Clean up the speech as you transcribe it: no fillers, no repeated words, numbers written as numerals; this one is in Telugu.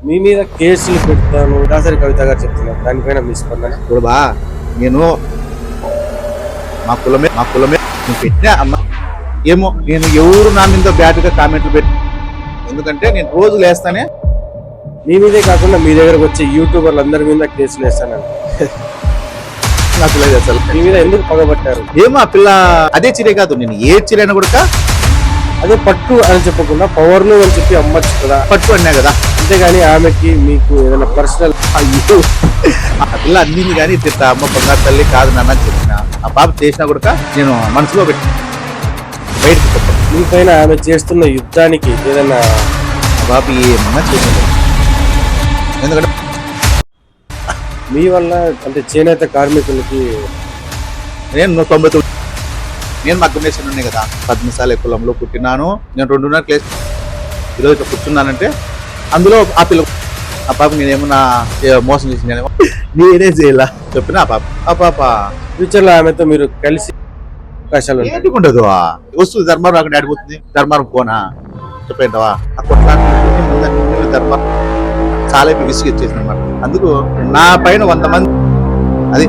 మీ మీద కేసులు పెడతాను దాసరి కవిత గారు చెప్తున్నారు, దానిపైన మీ స్పందన? ఇప్పుడు బా నేను మా కులమే నువ్వు పెట్టినా అమ్మ ఏమో, నేను ఎవరు నా మీద బ్యాడ్గా కామెంట్లు పెట్టి, ఎందుకంటే నేను రోజు లేస్తానే. మీ మీదే కాకుండా మీ దగ్గరకు వచ్చే యూట్యూబర్లు అందరి మీద కేసులు వేస్తానండి. నాకు లేదు అసలు. మీ మీద ఎందుకు పగబట్టారు? ఏమో ఆ పిల్ల అదే చీరే కాదు, నేను ఏ చీరైనా కూడా అదే పట్టు అని చెప్పకుండా పవర్లు అని చెప్పి అమ్మచ్చు కదా, పట్టు అన్నా కదా. అంతేగాని ఆమెకి మీకు ఏదైనా పర్సనల్? అయ్యో ఆ పిల్ల అన్నింది కానీ తిట్ట అమ్మ బంగారు తల్లి కాదు నాన్న అని చెప్పిన. ఆ పాప చేసినా కూడా నేను మనసులో పెట్టి బయటకు చెప్పాను. మీ పైన ఆమె చేస్తున్న యుద్ధానికి ఏదైనా ఆ పాప ఏమన్నా చేయలేదు, ఎందుకంటే మీ వల్ల అంటే చేనేత కార్మికులకి నేను 99 నేను మగ్గమేషన్ ఉన్నాయి కదా, 10 సార్లు కులంలో పుట్టినాను. నేను 2.5 క్లాస్ ఈరోజు ఇట్లా కూర్చున్నానంటే అందులో ఆ పిల్ల ఆ పాప నేనేమన్నా మోసం చేసిందేమో, నేనే చేయాల చెప్పిన ఆ పాప ఫ్యూచర్ లో ఆమెతో మీరు కలిసి అవకాశాలు ఉంటాయి. ఏంటి ఉండదు, వస్తుంది ధర్మారం అక్కడ ఆడిపోతుంది, ధర్మారం పోనా చెప్పేంటవా ఆ కొట్లాంటి ధర్మారం చాలా విసిగి వచ్చేసింది అనమాట. అందుకు నా పైన 100 మంది అది